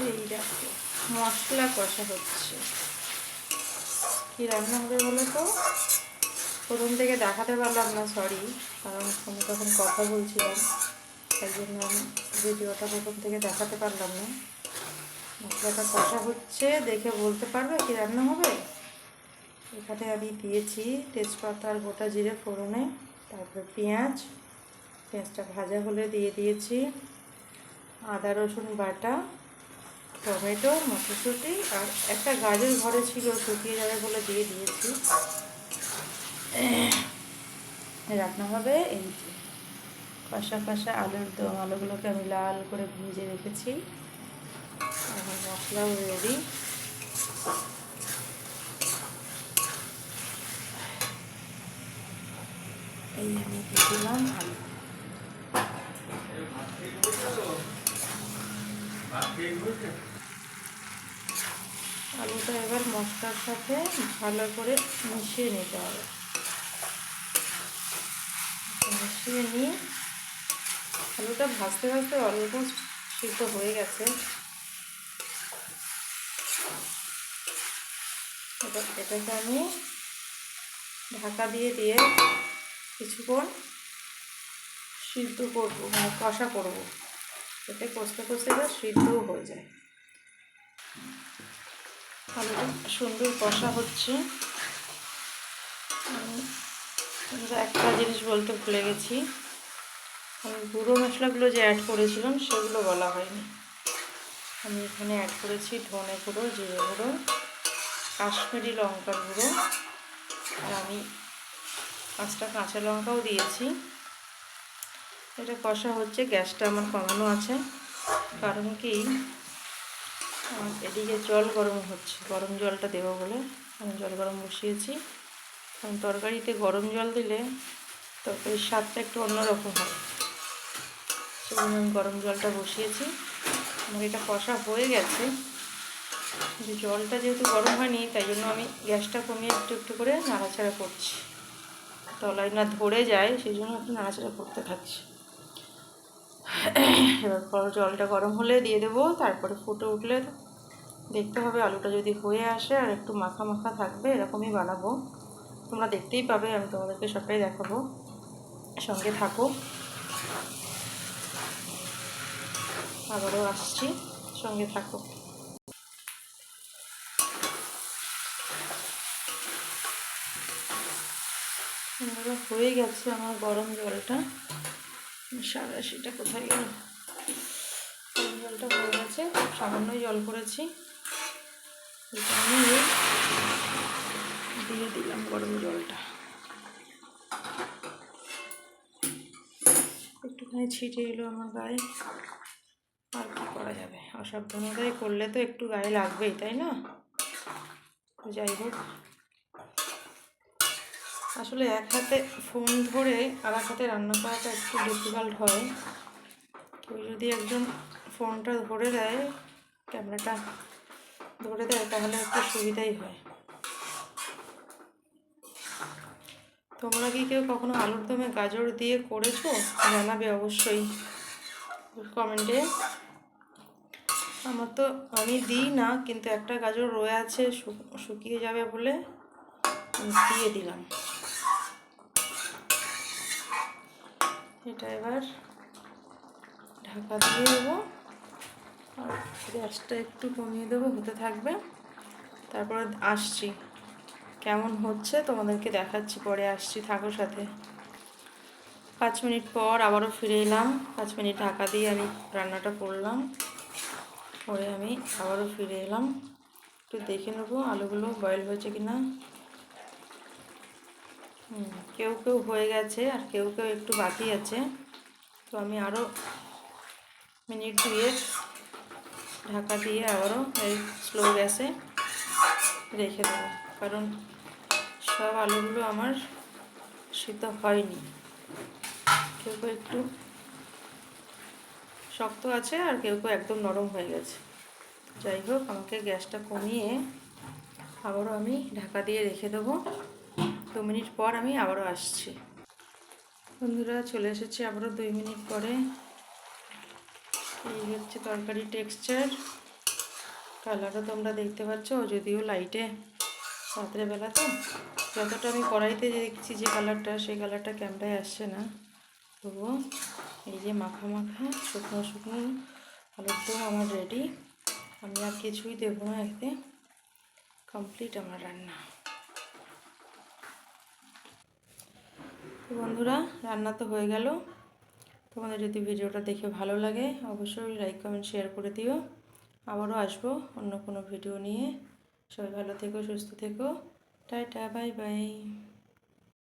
এই দেখো মশলা কষা হচ্ছে। কি রান্না হবে বলো তো? প্রথম থেকে দেখাতে পারলাম না, সরি, কারণ আমি তখন কথা বলছিলাম, তাই জন্য আমি ভিডিওটা প্রথম থেকে দেখাতে পারলাম না। মশলাটা কষা হচ্ছে, দেখে বলতে পারবে কি রান্না হবে? এখানে আমি দিয়েছি তেজপাতা আর গোটা জিরে ফোড়নে, তারপরে পেঁয়াজটা ভাজা হলে দিয়ে দিয়েছি আদা রসুন বাটা, টমেটো, মটরশুঁটি আর একটা গাজর ঘরে ছিল, শুকিয়ে যাবে বলে দিয়ে দিয়েছি। রান্না হবে এই যে কষা কষা আলুর দম। আলুগুলোকে আমি লাল করে ভেজে রেখেছি, আমার মশলাও রেডি। এই আমি দিয়ে দিলাম আলু। আলুটা এবার মশলার সাথে ভালো করে মিশিয়ে নিতে হবে। মিশিয়ে নিয়ে আলুটা ভাজতে ভাজতে অলমোস্ট সিদ্ধ হয়ে গেছে। এবার এটাকে আমি ঢাকা দিয়ে কিছুক্ষণ সিদ্ধ করবো, মানে কষা করবো, এতে কষতে কষতে এবার সিদ্ধও হয়ে যায়। আলুটা সুন্দর কষা হচ্ছে। একটা জিনিস বলতে ভুলে গেছি, আমি গুঁড়ো মশলাগুলো যে অ্যাড করেছিলাম সেগুলো বলা হয়নি। আমি এখানে অ্যাড করেছি ধনে গুঁড়ো, জিরে গুঁড়ো, কাশ্মীরি লঙ্কার গুঁড়ো, আর আমি 5টা কাঁচা লঙ্কাও দিয়েছি। এটা কষা হচ্ছে, গ্যাসটা আমার কমানো আছে, কারণ কি এদিকে জল গরম হচ্ছে, গরম জলটা দেবো বলে আমি জল গরম বসিয়েছি। কারণ তরকারিতে গরম জল দিলে তরকারির স্বাদটা একটু অন্যরকম হয়, সেজন্য আমি গরম জলটা বসিয়েছি। আমার এটা কষা হয়ে গেছে, কিন্তু জলটা যেহেতু গরম হয়নি তাই জন্য আমি গ্যাসটা কমিয়ে একটু একটু করে নাড়াচাড়া করছি, তলায় না ধরে যায়, সেই জন্য একটু নাড়াচাড়া করতে থাকছি। এবার জলটা গরম হলে দিয়ে দেবো, তারপরে ফুটে উঠলে দেখতে হবে। আলুটা যদি হয়ে আসে আর একটু মাখা মাখা থাকবে, এরকমই বানাবো। তোমরা দেখতেই পাবে, আমি তোমাদেরকে সবটাই দেখাবো, সঙ্গে থাকো। আবারও আসছি, সঙ্গে থাকো। হয়ে গেছে আমার গরম জলটা, সাঁড়াশিটা কোথায় গেল? গরম জলটা হয়ে গেছে, সামান্যই জল করেছি, দিয়ে দিলাম গরম জলটা। একটুখানি ছিটে এলো আমার গায়ে, আর কি করা যাবে, অসাবধানতাই করলে তো একটু গায়ে লাগবেই, তাই না? যাই হোক, আসলে এক হাতে ফোন ধরে আর এক হাতে রান্না করাটা একটু ডিফিকাল্ট হয়। কেউ যদি একজন ফোনটা ধরে দেয়, ক্যামেরাটা ধরে দেয়, তাহলে একটু সুবিধাই হয়। তোমরা কি কেউ কখনো আলুর দমে গাজর দিয়ে করেছো? জানাবে অবশ্যই কমেন্টে। আমি দিই না, কিন্তু একটা গাজর রয়ে আছে, শুকিয়ে যাবে বলে দিয়ে দিলাম। এটা এবার ঢাকা দিয়ে দেবো আর গ্যাসটা একটু কমিয়ে দেবো, হতে থাকবে। তারপরে আসছি, কেমন হচ্ছে তোমাদেরকে দেখাচ্ছি, পরে আসছি, থাকো সাথে। 5 মিনিট পর আবারও ফিরে এলাম। 5 মিনিট ঢাকা দিয়ে আমি রান্নাটা করলাম, পরে আমি আবারও ফিরে এলাম। একটু দেখে নেবো আলুগুলো বয়েল হয়েছে কি না। কেউ কেউ হয়ে গেছে আর কেউ কেউ একটু বাকি আছে, তো আমি আরও মিনিট 2 ঢাকা দিয়ে আবারও এই স্লো গ্যাসে রেখে দেবো, কারণ সব আলুগুলো আমার সিদ্ধ হয়নি, কেউ কেউ একটু শক্ত আছে আর কেউ কেউ একদম নরম হয়ে গেছে। যাই হোক, আমাকে গ্যাসটা কমিয়ে আবারও আমি ঢাকা দিয়ে রেখে দেবো। 2 মিনিট পর আমি আবারও আসছি। বন্ধুরা, চলে এসেছি আবারও 2 মিনিট পরে। এই হচ্ছে তরকারি টেক্সচার, কালারও তোমরা দেখতে পাচ্ছ, যদিও লাইটে রাত্রেবেলা তো যতটা আমি কড়াইতে দেখছি যে কালারটা, সেই কালারটা ক্যামেরায় আসছে না। তবুও এই যে মাখা মাখা শুকনো শুকনো আলুর দম আমার রেডি। আমি আর কিছুই দেবো না এতে, কমপ্লিট আমার রান্না। তো বন্ধুরা, রান্না তো হয়ে গেল। তোমাদের যদি ভিডিওটা দেখে ভালো লাগে অবশ্যই লাইক কমেন্ট শেয়ার করে দিও। আবারও আসবো অন্য কোনো ভিডিও নিয়ে। সবাই ভালো থেকো, সুস্থ থেকো। Tata, bye bye.